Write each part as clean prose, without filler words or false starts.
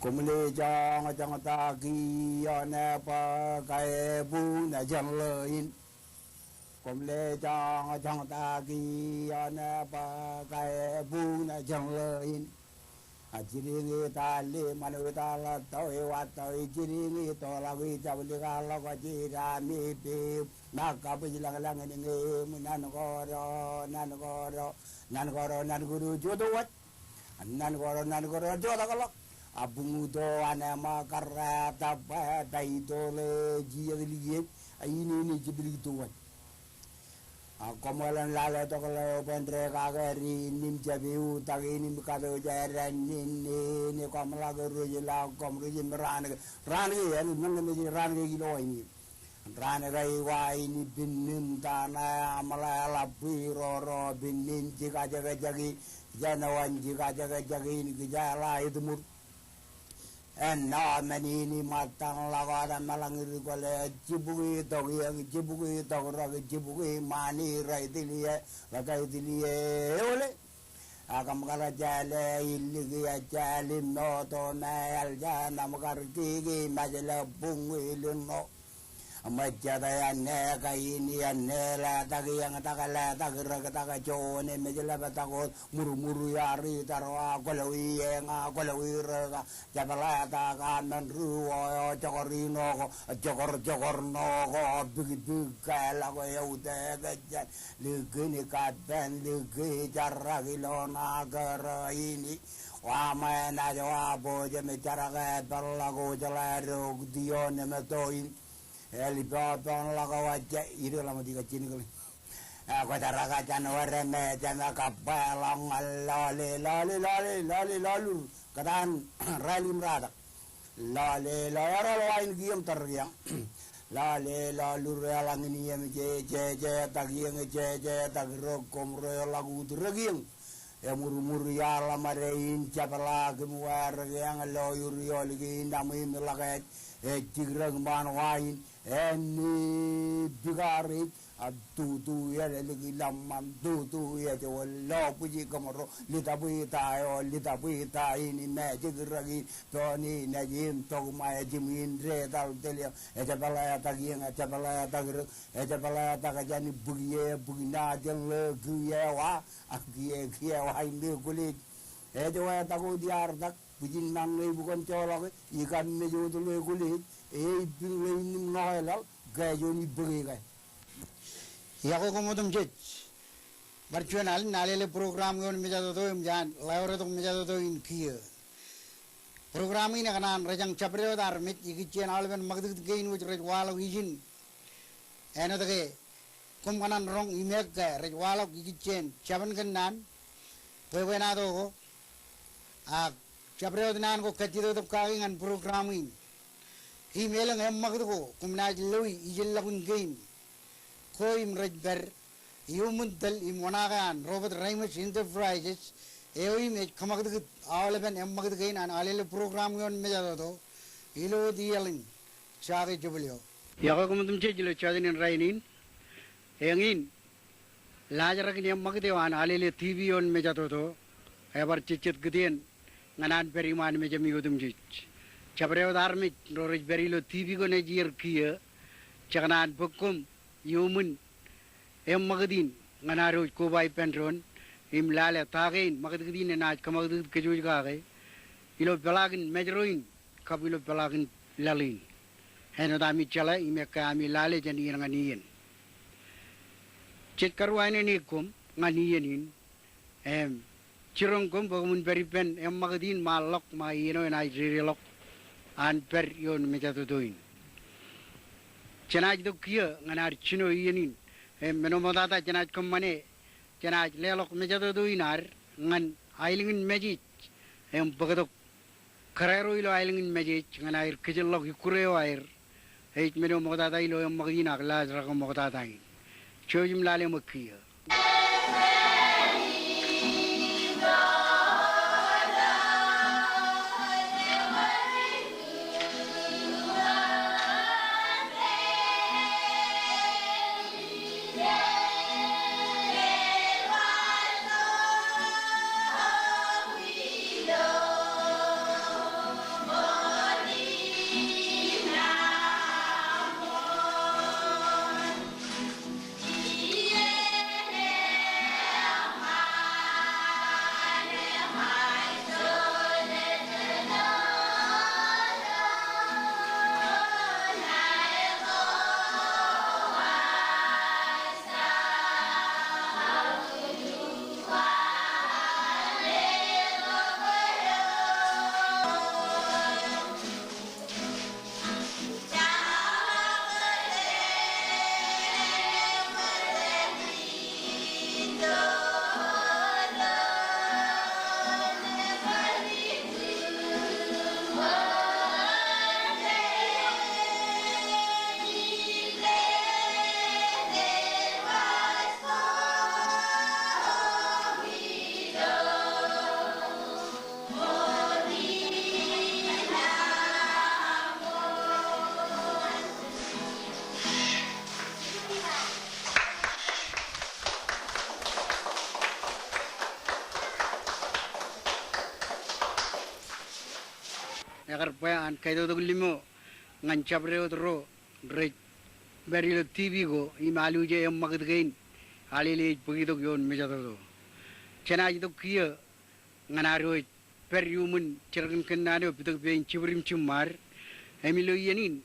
cũng lê cho ta ghi nè pa cái bu nè chẳng lời cũng lê cho ta ghi nè pa cái bu nè chẳng lời chỉ đi ta lê mà người ta là tôi và tôi chỉ đi tôi là người ta bây giờ là có chỉ ra mi bì mà cả bây giờ là người nghe mình ăn có rồi nan guru jodoh nan goro jodoh kalau abung do anama karra tabba dai dole jiya liye ayini ni jibli tuwan komolan lale to kalau pendre kagari nim jabiu tagi nim kado jaran ni komla guru jila komru jim ran ya nan me ran ge gilo ini ran rai wa ini binnim tana amala labi roro binnin jika jaga jagi janawan jika jaga jagi ini gejala itu mur Manini matang lagada malangir gole jibugi togi jibugi mani rai dilie lagai dilie ole agam kala jale iligi jale no to nal jana makar tigi majala bungi lino majada yanne kaini yanne la tagi yang takala tagira taga jone majala batakot muru yari tarwa golawi nga golawi raga jabala taga nan ruo jogor no go big kala go yaude gajan ligini kadan ligi jaragi lona gara ini wa mana jawa boje me jaraga balago jalaro dione metoin Elibatan laga wajah itu lama tiga cini kali. Aku cara kaca nuara macam kapalang lalu kedan rally merata. Lalu lain giam tergiang. Lalu relang ini yang je tagiang je tagirokom lagu tergiang. Ya muru ya lamarein capala kemuar yang loyur yoligi namai melakat tigrang manwain. Eni bigari tu ya lagi lamam tu ya jawal lo puji kamaro lita puita ini magic ragi toni najim to mai jimin re dal telia ejabala tagajani bugina jeng le guyewa akiye ini kulit ejawa tagu diar tak puji nang bukan colok ikan mejo tu le kulit bing noelal gayoni bege yako komodum jej barchuanal nalele program gon mejado to imjan laure to mejado to in kiye program ini kanan rajang chabre dar mit ikichen alben magdit gein wuj rej walo ijin eno tage kum kanan rong imek ga rej walo ikichen chaban kanan pewena do ko a chabre nan ko katido to kaingan program ini email ang magdo kumnaj loy ijil lagun game ko imrajber yumuntal imwanagan robert raimus enterprises ewi me kamagdo awleben magdo gain an alele program yon mejado to ilo dialin chage jublio yago kumdum chejilo chadin rainin engin lajarak ni magdo an alele tv yon mejado to ebar chichit gdien nganan periman mejami udum jich Cabreo darmit rorij berilo TV ko nejir kia cakanan bukum yumun magadin nganaro ko bay penron im lale tagin magadin na kamagdid kejuj gage ilo pelagin mejroin kabilo pelagin lalin heno dami chala ime kami lale jani nganiyen chet karwaine ni kum nganiyenin chirong kum bagumun beripen magadin malok ma yeno na jirilok an per yon mejado doin chanaj do kia nganar chino yenin menomodata chanaj komane chanaj lelok mejado doinar ngan ailingin mejit bagadok karero ilo ailingin mejit nganair kejelok ikureo air menomodata ilo magdinak lazra komodata in chojim lale makia agar payan kaito to limo ngan chabre otro re berilo TV go imalu je em magdgain alele pagito yon mejato chena jito kia nganaro periumun cerkan kenano pitok bein cibrim cumar emilo yenin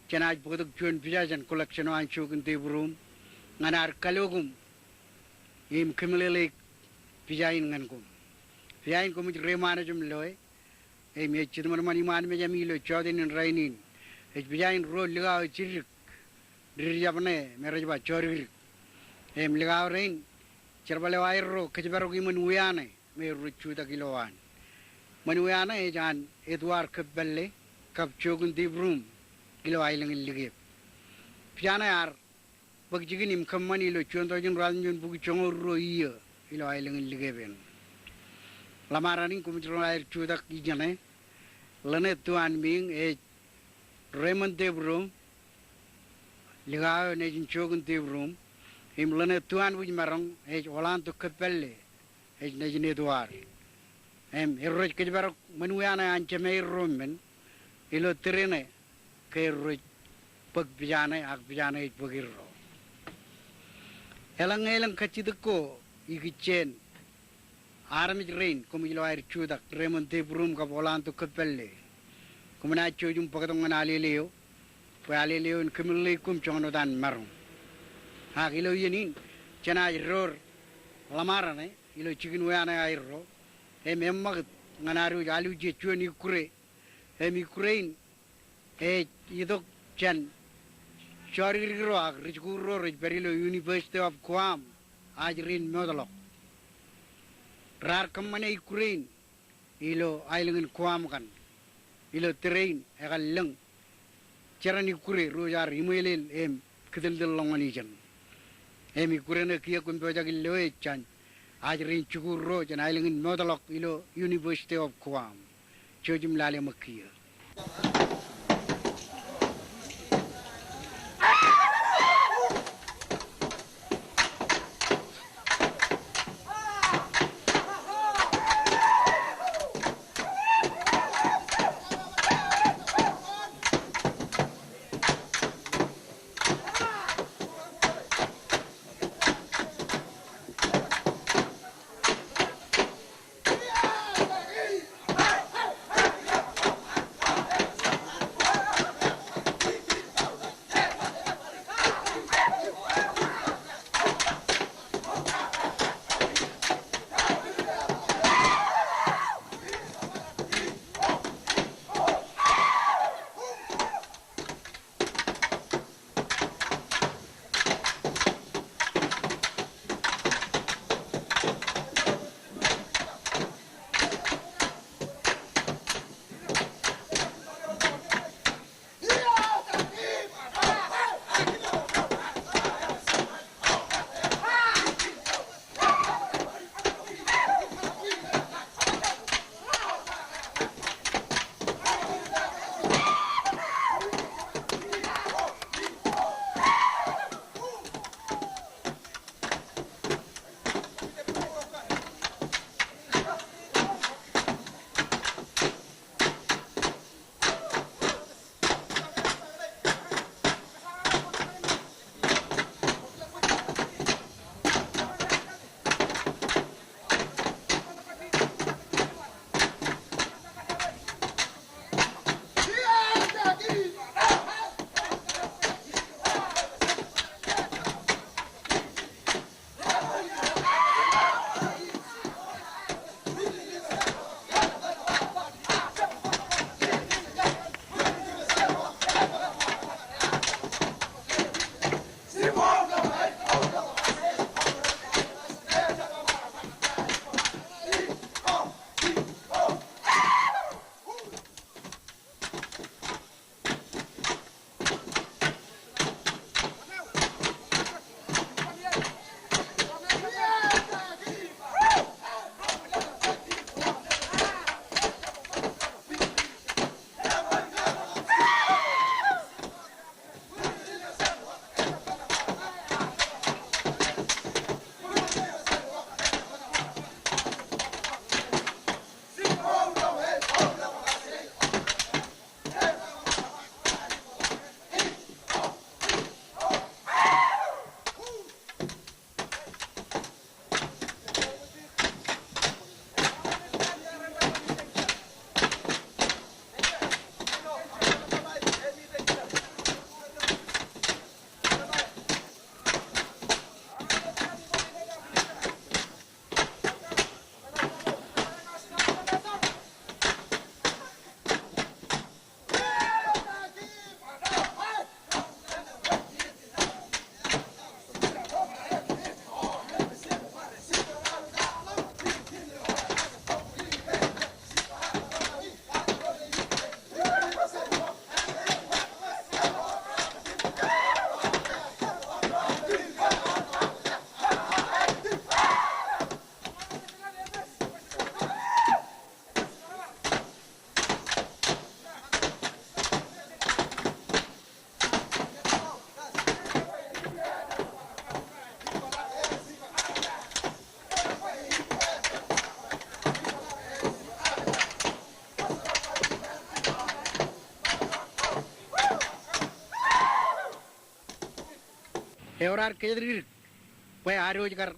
chena pagito yon pijajan collection an chokin tebrum nganar kalogum im kimlele pijain ngankum pijain ko mit remana jum loy em ye chidmar mani man me jamilo chodin rainin e pijain ro liga chirik dirjabne merejba chorir em liga rain cherbale wairo kejbaro gimun wiane me ruchu ta kilowan manuana e jan edwar kabbelle kap chogun dibrum kilo ailang lige pijana yar bagjigin im kammani lo chondo jin ranjun bugi chongor ro iya ilo ailang lige ben lamaraning kumjro air chudak ijane lane tuan ming e Raymond Debrum liga ne jin chogun debrum im lane tuan buj marang e walan to kapelle e ne jin edwar em eroj kejbarok manuana ancheme romen ilo terene ke roj pag bijane ak bijane pagirro elang kachidko igichen armij rain kumilo air chudak Raymond Debrum ka walan to kapelle kumana chojum pagatong aleleo pa aleleo kumile kum chono dan marum ha kilo yenin chana ror lamarane ilo chikin wana airo em mag nganaru alu je choni kure em ukrain e idok chan chorigro ag richguro rich berilo University of Guam ajrin modalo rar kamane ukrain ilo ailungin Guam kan ilo train egalang charani kure rojar imelel em kedel longani jan em kure na kia kun boja gillo e chan ajrin chuguro jan ailungin modalok ilo University of Guam chojum lale makia Eurar kedri pai aro jakar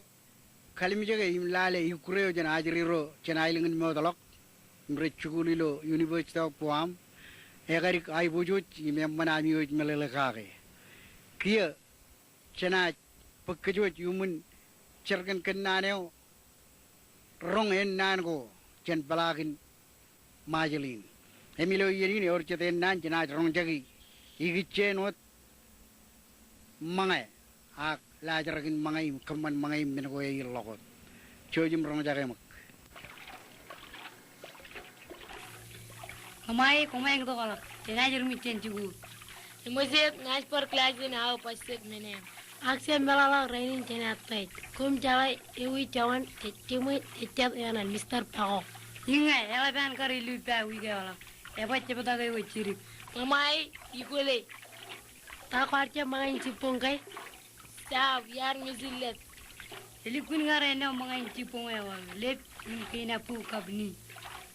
kalimi jaga imlale ikureo jan ajriro chanailingin modalok mrechugulilo university of puam egarik ai bujut imemana mioj melelekage kia chana pekkejot yumun cerkan kenaneo rong en nango chen balagin majelin emilo yerin or cheten nan chana rong jagi igichenot mangai ak lajaragin mangai kaman mangai menagoy lokot chojim rong jage mak Kamai kumai gitu kalau tidak jadi micin juga. Imusit ngas per kelas ini aku pasti menem. Aksen balala rainin cenat pet. Kum jalan iwi cawan cuma ecet yanan Mister Pao. Ingat, elevan kari lupa wiga wala. Apa cepet agak iwi ciri. Mamai ikule. Tak kerja main cipong kai. Sab yar misilet. Elipun ngarena main cipong ya wala. Lep kena pu kabni.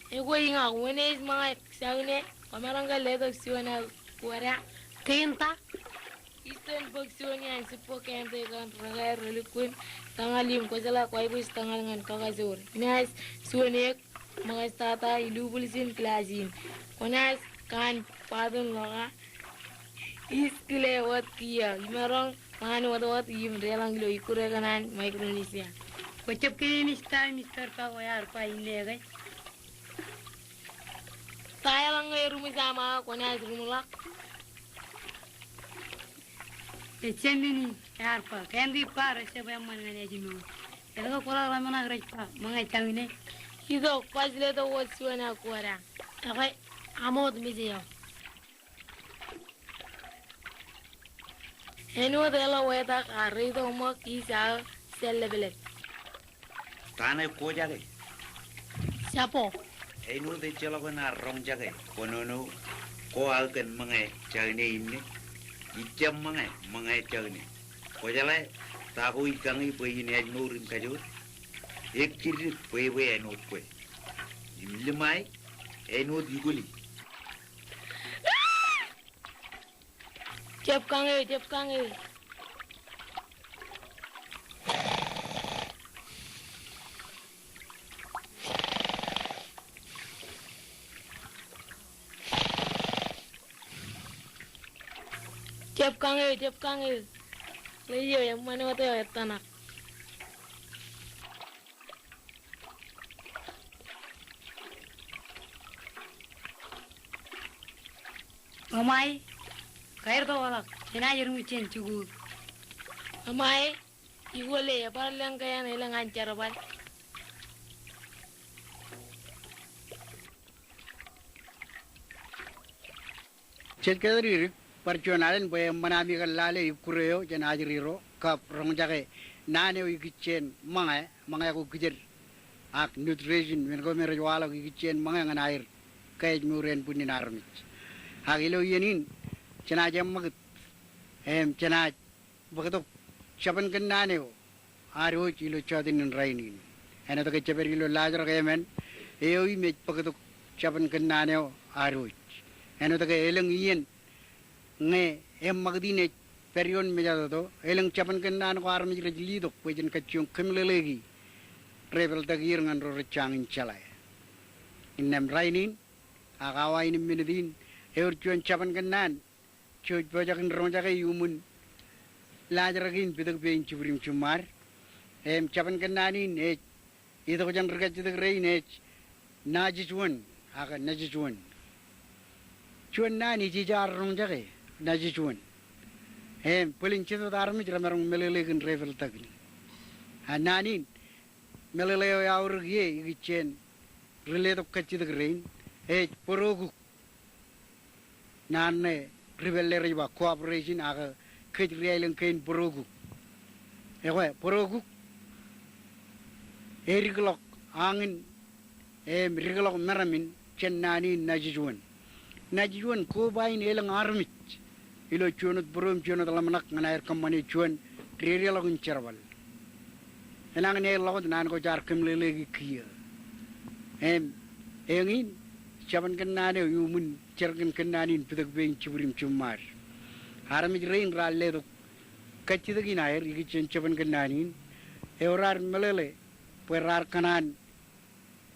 Ego inga wene is mga saune kamaranga ledo siwana kuara Kenta. Eastern Boxioni and Sipo Kente kan ragai relikun tangalim ko sala ko ibis tangal ngan kakazur. Nas suonek mga stata ilubulisin klasin. Konas kan padun loga iskile wat kia imarong man wat im relang lo ikure kanan Micronesia. Kocap kini style Mister Pao ya arpa ini kai. Saya lang ngay rumah sama konas rumulak. Ecendini arpa kendi par sebe mangan ejinu. Elaga kola lamana grejpa mangai changine. Ito pas leto wat siwana kuara. Akai amod miziyo. Enu tela weta karito mo kisa selebele. Tane ko jage Siapa? enu de chelo ko na rong jage konono ko alken mangai chagne imne icam mangai chagne ko jale ta ko ikangi pe ini aj nurim kajur ek chiri pe enu pe imlemai enu diguli Cep kange. Cep kange. Leyo yang mana wate ya tanak. Mamai kair to wala kena jadi micin juga. Amai igole ya parlang kaya nila ngancar ban. chet kedri parchuanalen pai manami galale ikureo jan ajriro kap rong jage nane ikichen mangai ko kijer ak nutrition men ko mer wala ikichen mangai nganair kay muren punin armit hagilo yenin chana jam magat chana bagato chapan kan nane aro chilo chodin rainin ana to ke cheberilo lajar kemen eoi me bagato chapan kan nane aro ana to ke eleng yen nge magdine perion me jado to eleng chapan kan nan ko armi rejli do pejin kachung kemlelegi travel tagir ngan ro changin chalay innem rainin agawa in minidin eur chuan chapan kan nan chuj bojakin ronjake yumun lajaragin bidak bein chubrim chumar chapan kan nanin ito ko jan rega chidak rein najichuan aga najichuan chuan nani jijar ronjake najichuan pelin chito darmi jramerong melelekin travel tagin nanin meleleo yaur ye igichen rileto kachidak rein porogu nanne ribelle riba cooperation aga kejrielen kain porogu porogu eriglok angin riglok meramin chennani najijuan ko bain elang armit ilo chunut burum chunut lamanak nganair kamani chuan rirelok incherbal enang ne lokot nan ko jar kemlelegi kia engin chaban kenane yumun cerken kenanin pidak bein chibrim chumar haramit rein ralle do kacita ginair igi cencapan kenanin eurar melele perar kanan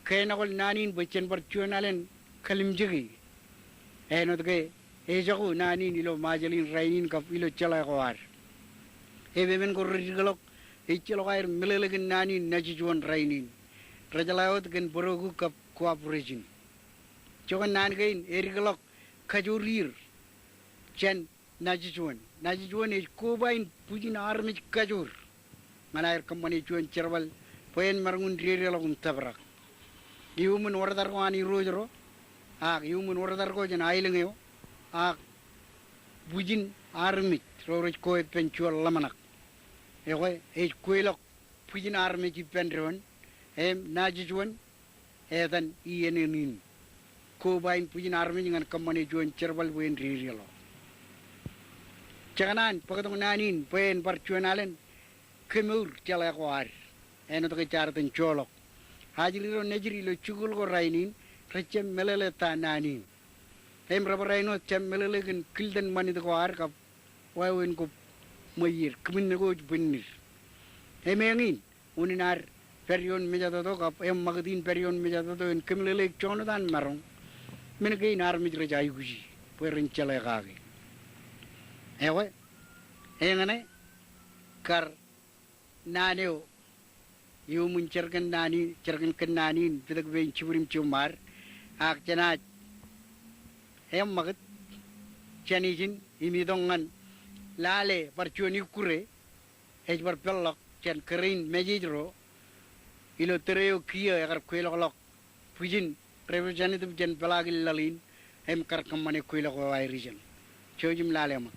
kenakol nanin bacen percuanalen kalim jegi enot ke ejaku nanin ilo majalin rainin kap ilo cala kawar ebemen ko rigalok icelo kair melele kenanin najijuan rainin rajalawat gen borogu kap cooperation jokan nan gain erigalok kajurir chen najijuan is kobain pujin armij kajur ngalair company juan cerwal poen marngun rirelok tabrak iumun wardar ko ani rojro iumun wardar ko jan ailengeo pujin armij roroj ko penchual lamanak ewe koilok pujin armij pendron najijuan edan ienenin kobain pujin armij ngan company juan cerwal poen rirelok Jangan pakai nanin, pen percuanalen, kemur cala kuar, eno to kecar tencolok. Haji liro nejri lo cukul ko rainin, recem melele ta nanin. Berapa raino cem melele kan kildan mani to kuar kap, wawen ko mayir, kemin ko benir. Emangin, uninar perion meja to kap, magadin perion meja to en kemelele cono dan marong, menegay nar mijre jai guji, puerin cala kage. Ewe, engane kar naneo yu muncerkan nani cerkan kenanin pidak ben ciburim cumar ak cenat magat cenijin imidongan lale percuani kure bar pelok cen kerin mejidro ilo tereo kia agar kuelok pujin representative jen pelagil lalin kar kamane kuelok wai region chojim lale mak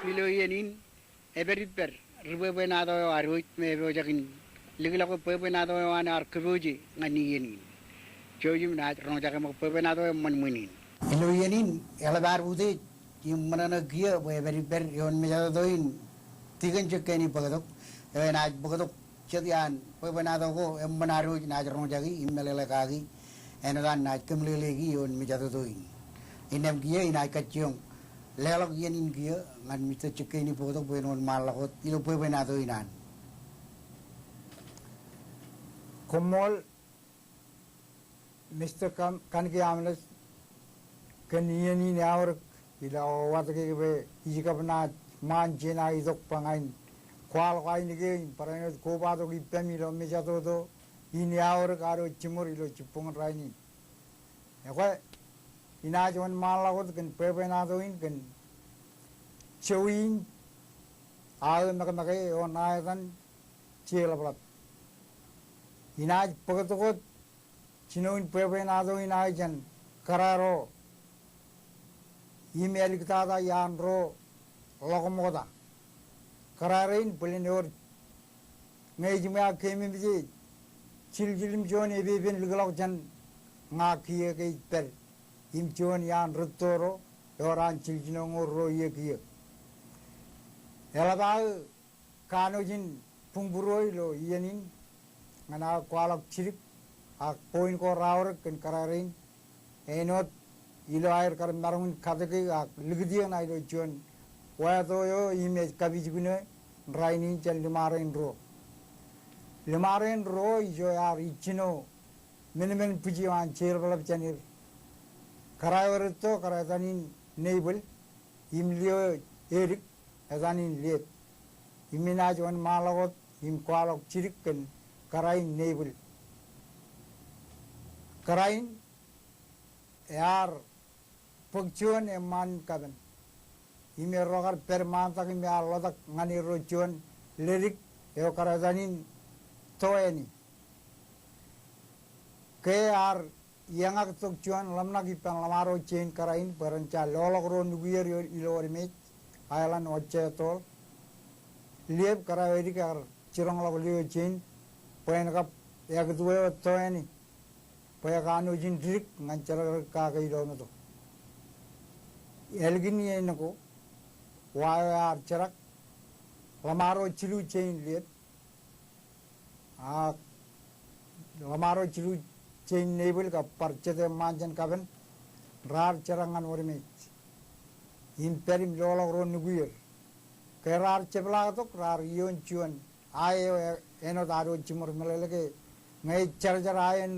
Piloyenin eberiper rubebenado arwit mebojakin ligilako pebenado an arkebuji nganiyenin jojim na ronjake mo pebenado manmunin Piloyenin elabar bude yimmanana giya eberiper yon mejadoin tigan jekeni pagadok na pagadok chadian pebenado ko emmanaro na ronjagi immelele kagi enadan na kemlelegi yon mejadoin inem kia inai kacung lelok yen in kia ngan Mr. Ceke ini potok benon malakot ilo pe benato inan Komol Mr. Kanki Amles keniani ni awar ila wat ke be ijikapna man jena idok pangain kwal kwai ni ke parane ko ba to ki pemi lo me jato do ini awar karo chimur ilo chipung raini yakwa ina jon malakot ken pe benato in ken chewin aal makamake onayan chielaplat inaj pagotokot chinoin pepenado inajan kararo email kitada yanro lokomoda kararin pelinor ngejimya kemi biji chiljilim jon ebeben ligalok jan ngakiye ke per im jon yan rutoro yoran chiljinongor ro ye kiye elaba kanojin pungburoi lo yenin ngana kwalak chirik ak poin ko rawr ken kararin enot ilo air kar marun khadeke ak ligdian ai lo jon wa to yo image kabi jugune raini chal limaren ro jo yar ichino men pujiwan cher balap chanir karawar to karatanin neibel imlio erik azanin liet iminaj wan malagot im kwalak chirik ken karain neibel karain yar pagchuan eman kaben ime rogar permanta ki me alodak ngani rochuan lirik eo karazanin toeni ke ar yangak tokchuan lamna ki pan lamaro chain karain peranca lolok ro nugier ilor me ailan oche tol liep karawedi kar chirong lok lio chain poin kap yak duwe toeni poya kanu jin drik ngancara ka kai do no to elgin ye nako wayar charak lamaro chilu chain liet a lamaro chilu chain nebel ka parchete manjan kaben rar charangan orme imperim lolok ro nuguyer kerar chebla to rar yon chuan ayo eno daro chimor meleleke ngai charjar ayen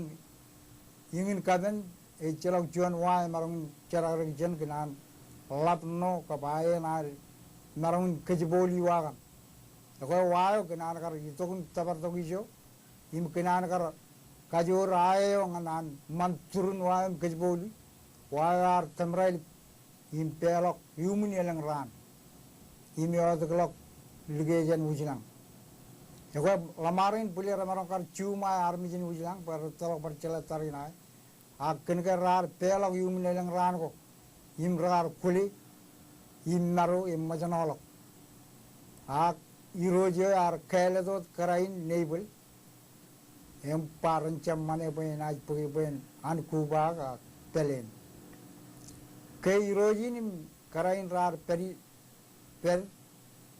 ingin kaben e chelok chuan wa marung charar jen kenan lapno ka bae na marung kejboli wa ko wa kenan kar itokun tabar to gijo im kenan kar kajur ayo nganan manturun wa kejboli wa ar tamrail im pelok yumun yelang ran im yo deklok ligejen wujilang Joko lamarin puli ramarong kar cuma armi jin wujilang per telok percelat tarinai akan ke rar pelok yumun yelang ran ko im rar kuli im maru im majanolok ak iroje ar kele dot karain neibel em parancam mane pen aj pen an kuba ka pelen ke iroji ni karain rar peri per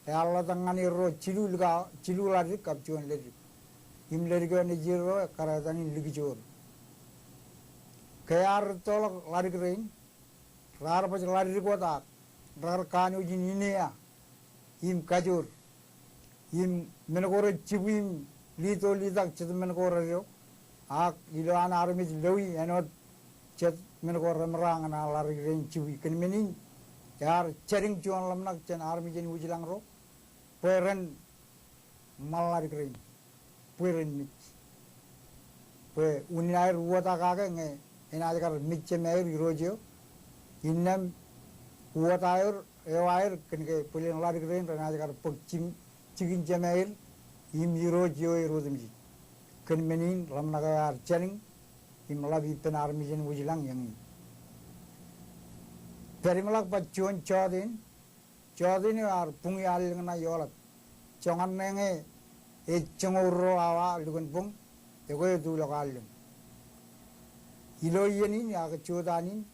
Allah tangani ro cilu lari kapcuan leri im leri ko ni jiro karatani ligi jor kayar tolak lari kerein rar pas lari ko ta rar kanu jin ini ya im kajur im menakore cibim lito litak cet menakore yo ak iloan armis lewi enot cet menakore merang na lari kerein cibi ken menin yar cering cuan lamnak cen armi jin wujilang ro peren malari kering peren mit pe uninair uata kage nge enaj kar mitche meir irojo innam uata air ewair kenke pulen lari kering enaj kar pokchim chigin chemeir im irojo irozimji ken menin lamnaga ar chering im labi pen armi jen wujilang yang perimalak pachuan chodin ar pungi alingna yolat chongan nenge e chongoro awa lugun pung e ko du lokalum ilo yeni ya ke chodani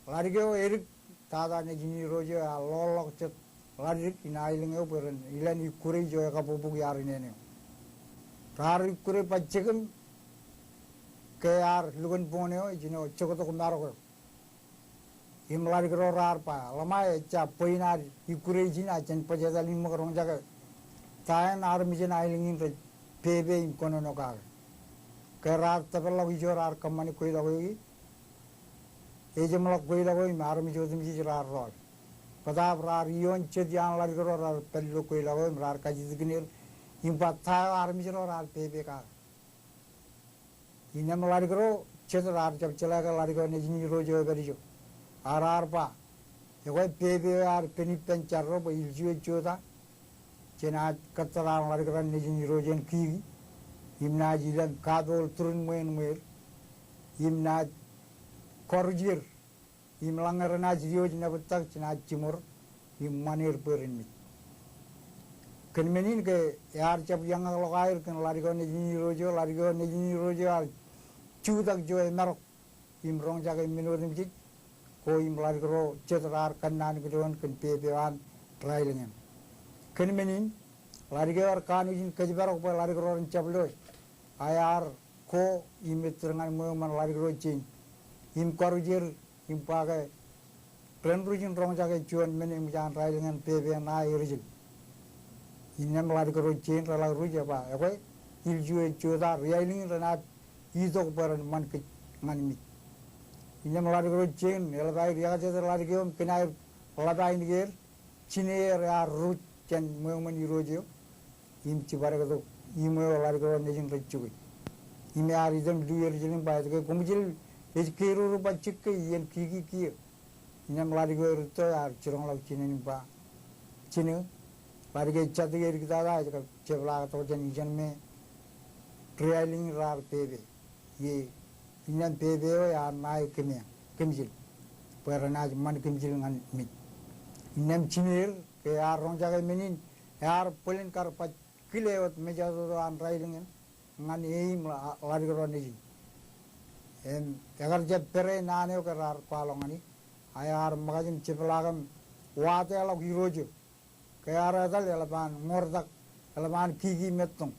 larigeo erik tada ne jini rojo a lolok chet larik inailinge peren ilan ikure jo ka pupuk yarine ne tar ikure pachegem ke ar lugun pung ne jino chokoto kumaro ko im lari karo rar pa lama cha poinar ikure jina chen pajada lim rong jaga taen army jen ailingin re pebe im kono no ka rar tabella wijor ar kamani koi lagogi ejemlok koi lagogi army jodim ji rar rol padab rar yon che dian lari karo rar pello koi lagogi rar ka jizgnir im patha army jen rar pebe ka inem lari karo che rar jab chala ka lari karo ne jini rojo beri jo ar pa yoi pebe ar peni pencharro bo ilju choda chena katara lari karo ne jini rojen ki imna jilan kadol turun muen imna korjir imlangarana jiyo jina betak chena cimur immanir perin kenmenin ke yar cap yang lokair kan lari ko nejini rojo al cudak jo emarok imrong jaga minorim jik ko im lari ko cetrar kanan kedon ken pepewan trailingan kenmenin lari ko ar kanu jin kajbarok pa lari ko caplo ayar ko imetrangan mo man lari ko cin im korjir im pakai tren rujin rong jaga cuan menim jan trailingan pepe na irijil inem lari ko cin rala ruja pa ko ilju choda riailing rana idok paran man ke man mit inem lari ko cin elbai riya jada lari ko kenai labai nigir cine ya rut chen mo man irojo im cibare ko imo lari ko nejin reccu ime ari dem duyer jilin ba ko kumjil es kero ru bachik ke yen ki inem lari ko ruto ar chirong lag cinin ba cine lari ke chat ge rikta ga chebla to jen jen me trailing rar pebe ye inem pebe ya nai kemya kemjil paranaj man kemjil ngan mit inem chinir ke ar rong jaga menin yar polin kar pa kilewat mejado an trailing ngan eim lari ko neji em agar je pere nane ko rar palongani ayar magajim chepelagam wate ala girojo kayara dal elaban ngordak elaban kigi metong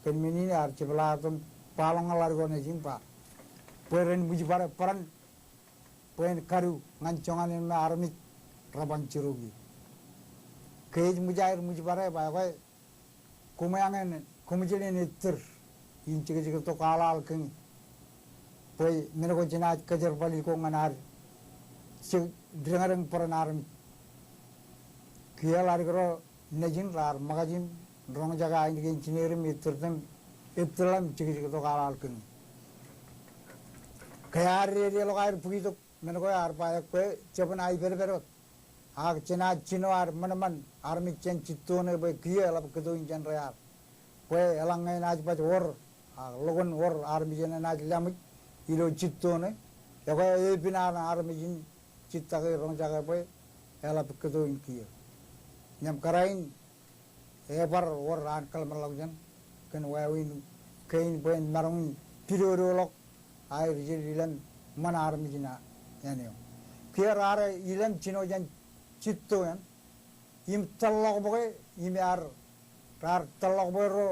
ken menini ar chepelagam palong lari ko neji pa peren buji pare peran pen karu ngancongan en armit rabang cirugi kej mujair muji pare ba ko kumayangen kumjile netter inci to kalal ken poi meno ko jinaj kajar bali ko nganar si drengareng peranar kial ari kro nejin rar magajin rong jaga indi engineer mitrtem itlam cigi to kalal ken kayar re lo kair pugi to meno ko ar pa ko chepan ai ber ag china chino ar manman army chen chitone be kial ab kedo injan rear ko elangai naj pa or logon or army jen naj lamit ilo chitone ya ko e binar army jin chitta ke rong jaga pe ela kedo in kial nyam karain e bar or ran kal malagjan ken wawin kain ben marong piroro lok ai rijil ilan man army jina yani kiar are ilan chino jan chitto yan im tallok boy im ar rar tallok boro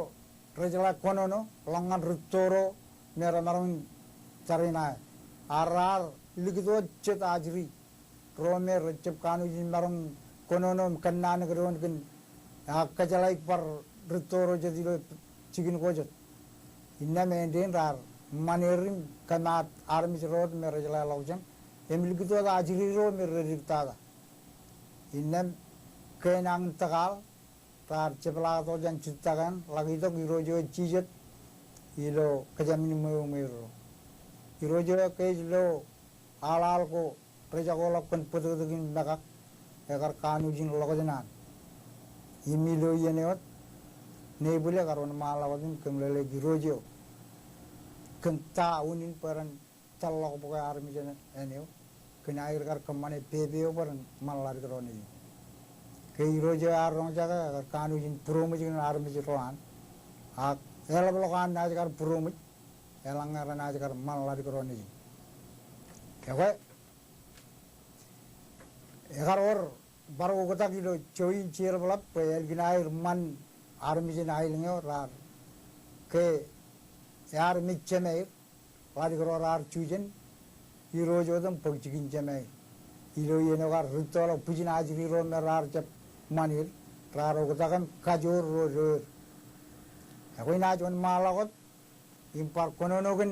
rejala konono langan rutoro mera marong carina arar ligdo chet ajri rome recep kanu jin marong konono kannan gron ken kajalai par rutoro jadi lo cigin kojot inna menden rar manerin kanat army road mera jala lawjan em ligdo ajri ro mera rikta inam kenang takal tar cepla to jan citakan lagi to girojo cijet ilo kajamin mero girojo ke lo alal ko preja ko lakon pedegin nakak ekar kanu jin logojenan imilo yeneot ne bule karon malawadin kemlele girojo kenta unin peran talok boka army jana eneo kena air kar kemane pebeo peran malar kroni ke rojo arong jaga kanu jin promo jin army jiroan a elab lokan naj kar promo elangar naj kar malar kroni kewe egar or baru kota kilo join cier belap pel ginair man army jin ailngo rar ke yar micheme lari kro rar chujen ఈ రోజు ఉదయం పగిచిగించమే ilo yenogar rutolo pujin ajri ro merar jap manir raro kutakan kajor ro ro ako ina jon malakot impar kononogen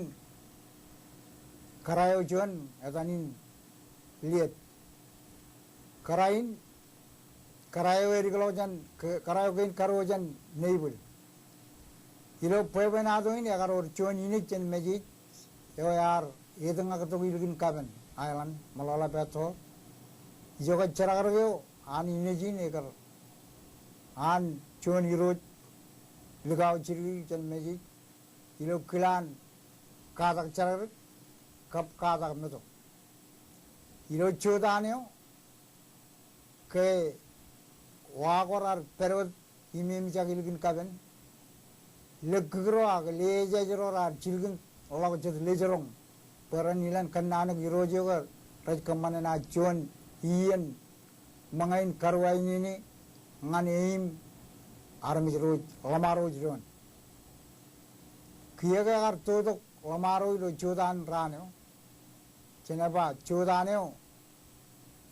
karayo jon etanin liet karayo eriklo jan karayo kain karo jan neibul ilo peben adoin agar or jon ini jen mejit yo yar yedanga kato ilgin kaben island malala peto joga charagaryo an inejin ekar an jon iroj ligao chiri jen mejit ilo kilan kadak charar kap kadak meto ilo chodaneo ke wagorar perot imem jagilgin kaben legro ag lejajro rar chilgin olag chet lejerong peran ilan kanana girojo gar raj kamana na jon ian mangain karwai ini nganeim armi roj lamaro jon kiyaga gar todo lamaro lo chodan raneo chenaba chodaneo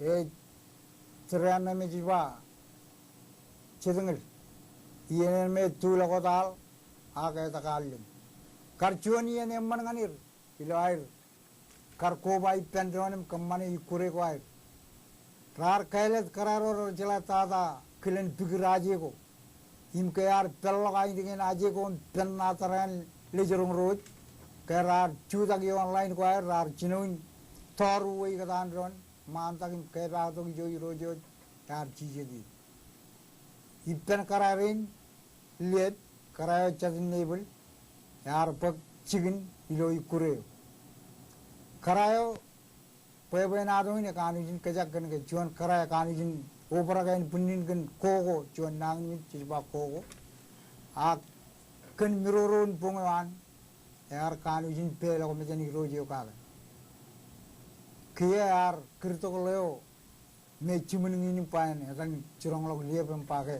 e terana me jiba chedengel ian me tulagodal aga takalin karchoni ene man nganir ilair karkobai pendronim kamane ikure ko air rar kailet kararo jela tada kilen bigiraje ko im kayar pello ga indingen aje ko penna taran lejerong roj karar chudagi online ko air rar chinoin toru wei gadan ron mantakim kayra to joy rojo yar chije di ipen kararin liet karayo chadin nebul yar pak chigin ilo ikure karayo peben adoin e kanijin kajak gan ke jon karaya kanijin opera gain punin gan kogo jon nang mi chiba kogo a kan miroron pongan yar kanijin pelo ko mejani rojo kaga kiya yar kirto ko leo me chimuning ni paen ran chirong log liebem pake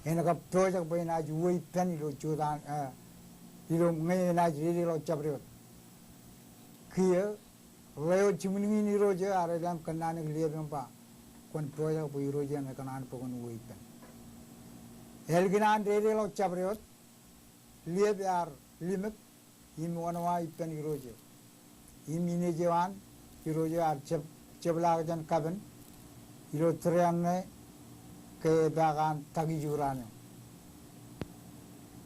ena ka project ben aj wei pen lo jodan ilo ngai na jiri lo chabrio kiya leo chimuning ni rojo are lam kanane liebem pa kon project bo rojo na kanan pokon wei pen elginan re lo chabrio lieb yar limet im wanwa pen rojo imine jewan rojo ar chebla jan kaben ilo trianne ke bagan tagi jurane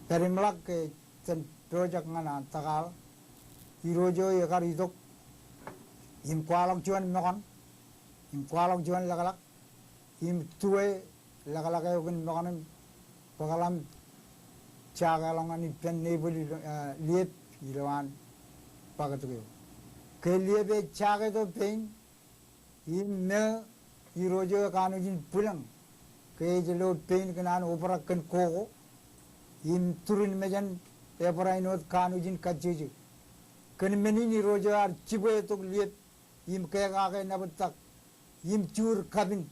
perimlak ke ten project ngana tagal irojo yakar idok im kwalong juan mekon im kwalong juan lagalak im tuwe lagalak yogen mekonim pagalam chagalongan ipen nebuli liep iloan pagatuyo ke liebe chage do pein im me irojo kanujin pulang ke jelo pein kanan opera kan kogo im turin mejan epara inot kanujin kajeju kan menini rojo ar chibe to liet im ke ga ke nabatak im chur kabin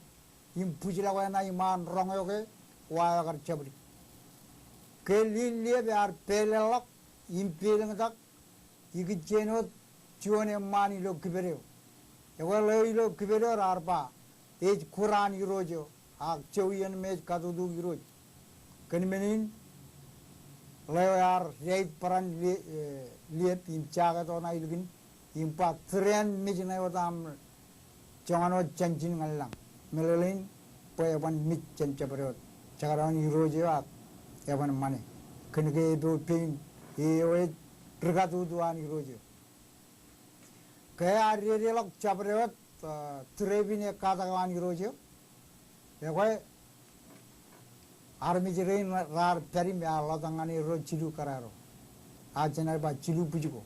im pujila wa na iman rongo ke wa gar chabri ke liebe ar pelelak im pelang tak igi jenot chuone mani lo kibereo ewalo ilo kibereo arpa ej Quran irojo ak chewien mej kadudu iroj kan menin lewar reit paran liet im chaga to na ilgin im pa tren mejna wadam changano chanchin ngalang melelin poeban mit chanchabrot chagaran irojo ak evan mane kan ge do pin e oe trgadu an irojo kaya relok chabrot trebine kadagawan irojo ekoi armi jere rar perim ya ladangani ro chilu kararo ajena ba chilu pujugo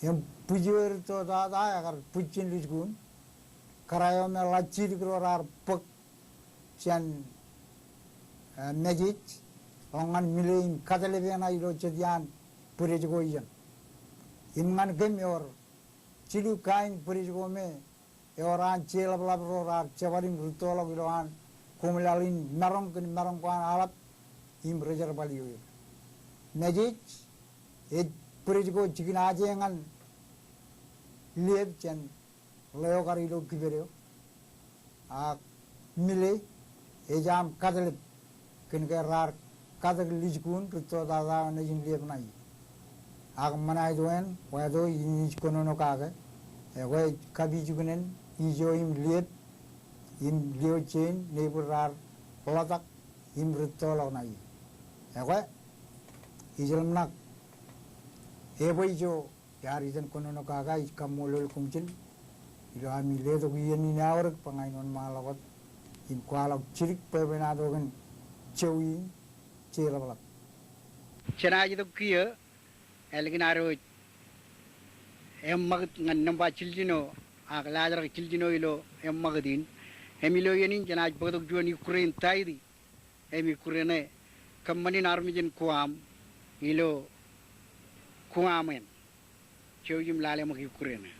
em pujuer to da agar pujin lijgun karayo me lachir gro rar pok chan megit ongan milein kadale bena iro chedian purejugo iyan imman gemyor chilu kain purejugo me Orang cila belabro rar cewaring rutolo biloan kumilalin merong kan merong kuan alat im rejar baliu najit purejgo chikin aje ngan lieb chen leo kari lo kibero a mile ejam kadalip ken ke rar kadag lijkun rito dada na jin liep nai ag manai doen wado in kono no kaga e we kabi jugunen ijo im liep im lio chen nebur rar polatak im rito lo nai e we ijel nak e we jo yar ijen kono no kaga ikamolol kumchin ilo ami ledo gien ni awr pangai non malawat in kwala chirik pebenado gen chewi chelawala Chena to kia elginaro mag namba chiljino agladra chiljino ilo magadin emilo yenin chena bodok juan Ukraine taidi emi kurene kamani narmijin kuam ilo kuamen chewjim lale mag Ukraine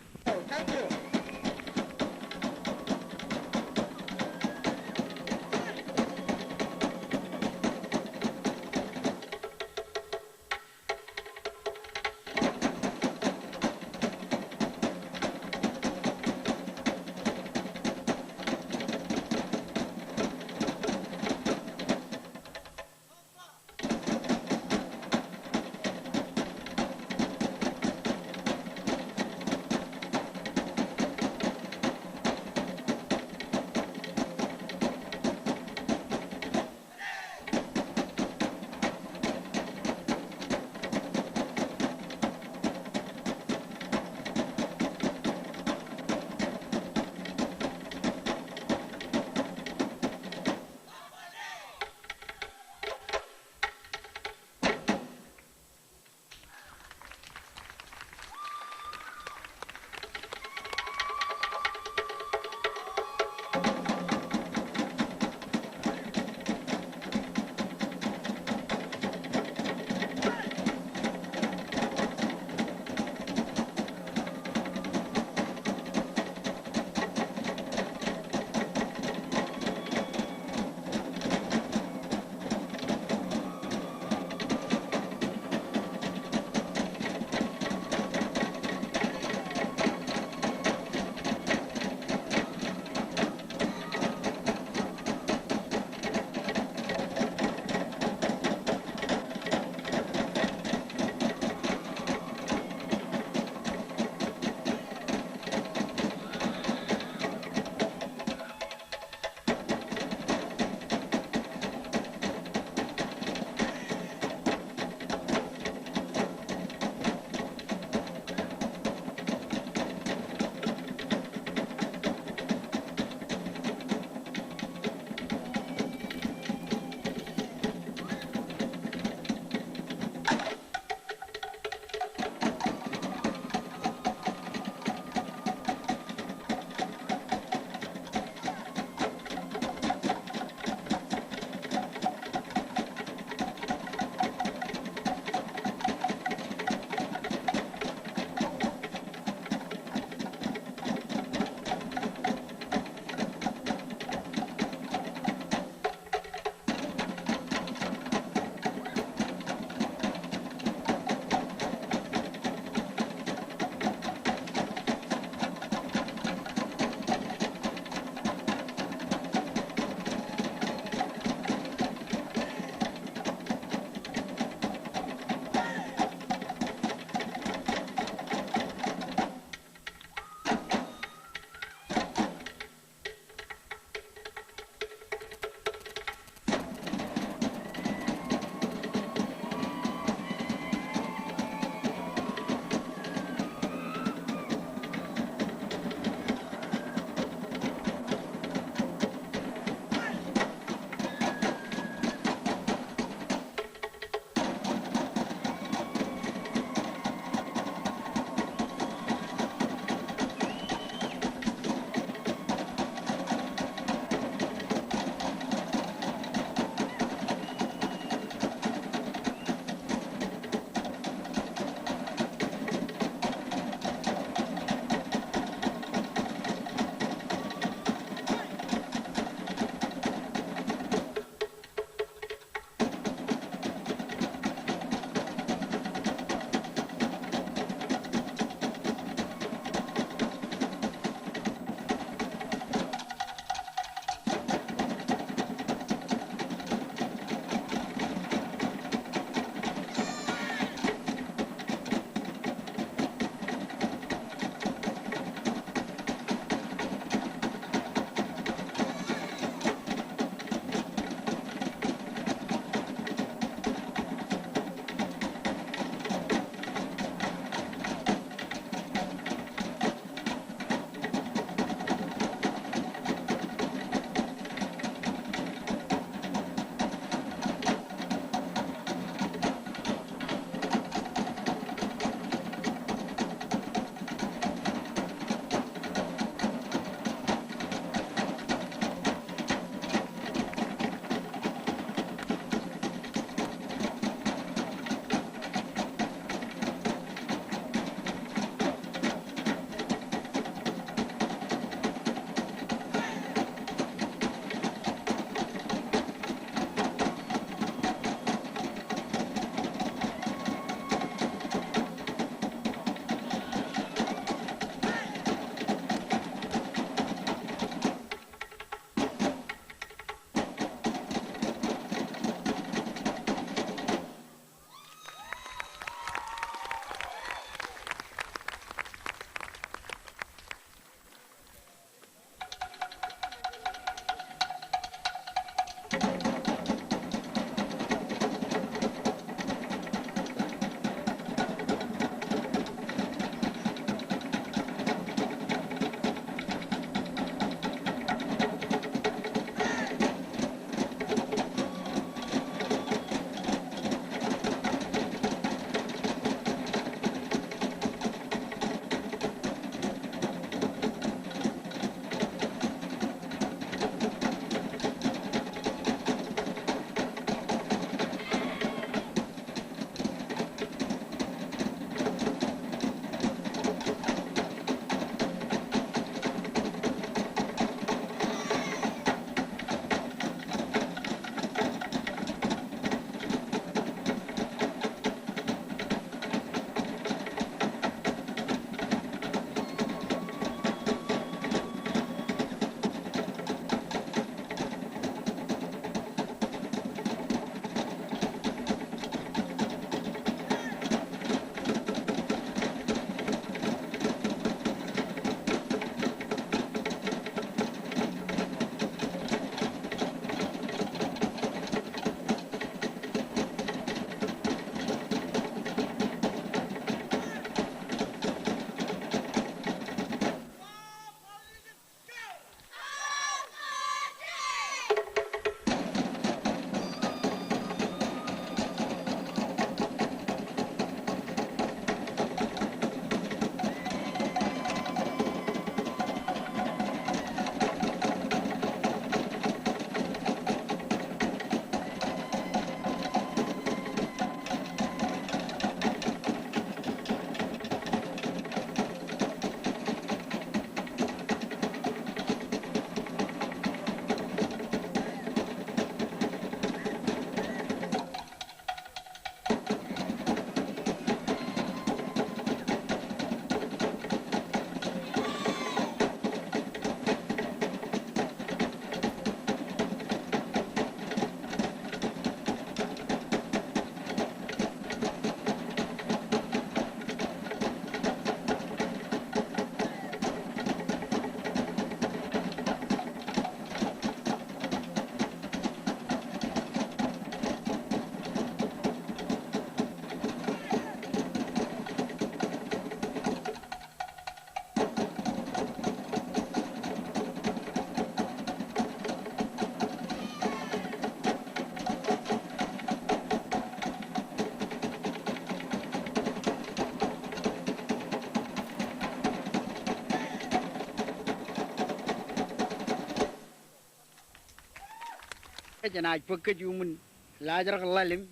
Janaj pakai jumun lajar kelalim,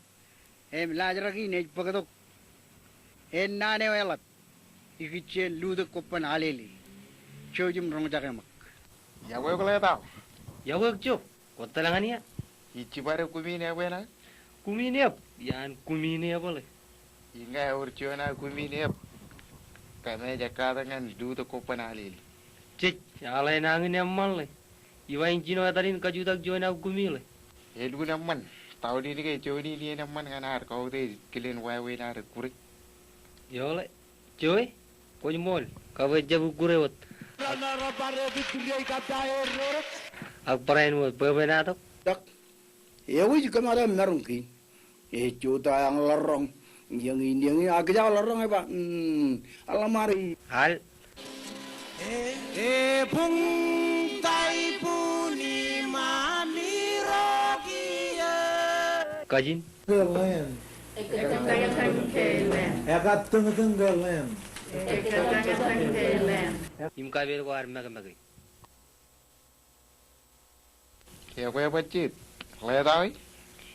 lajar ini pakai tu, nane welat, ikutnya luda kopan alele, cojum rong jaga mak. Ya gue kalau tahu. Ya gue cok, kota langania. Ichi baru kumini apa na? Kumini apa? Yan kumini apa le? Ingat urciona kumini apa? Karena Jakarta kan dulu kopan alil. Cek, alai nangin yang mal le. Iwa injino atarin kajutak join aku kumi le. Dulu naman. Tahu ini kayak jauh ini naman kan har kau tu kalian wae har kurik. Yo le, joy, kau jemol, kau jabu kurewat. Aku perain buat berbeda tu. dak ya wis kamara merungkin juta yang lorong yang ini agak lorong apa alamari Hal, pung tai puni mamirogia kajin. Land. Ekat tengah land. Imka bel ko arma kemagi. Ya gue bacit. Lihat tahu?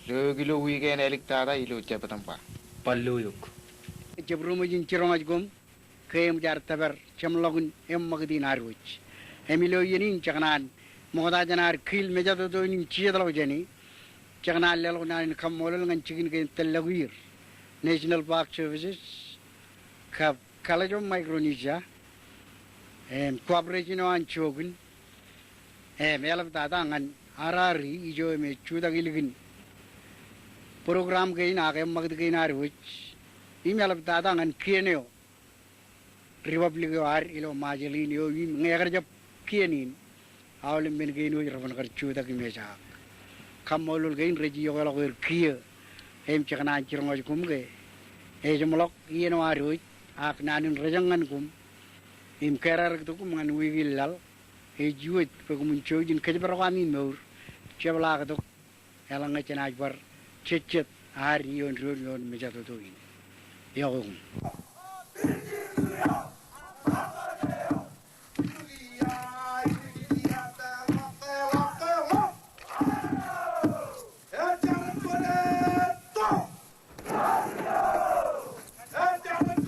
Lo kilo weekend elik tada ilo cepat tempat. Pallu yuk. Jabrum jin cirong ajgom, kayem jar tabar camlogun magdi narwich. Emilio yenin cakanan, moda janar kil meja tu ini cia dalau jani. Cakanan lelo nan kamolol ngan cikin kain telagir. National Park Services, College of Micronesia, Cooperation on Chogun, Melab Tatangan, Arari, Ijo me Chuda Gilgin. Program gain Agam Magdagain which email of Tatangan Kienio, Republic of Ar, Ilo Majalino, Nagarja Kienin, Aulim Bengainu, Ravan Chuda Gimeja. Kamolul gain Regio or Kia, Chakana Chirong Kumge, Ejamolok, Ieno Arwich. Ak nanin rajangan kum im kerar tu kum ngan wigil lal e juet pe kum chojin ke barawamin meur chebla tu elang ngecen ajbar cecet hari yon meja tu in ya kum Jangan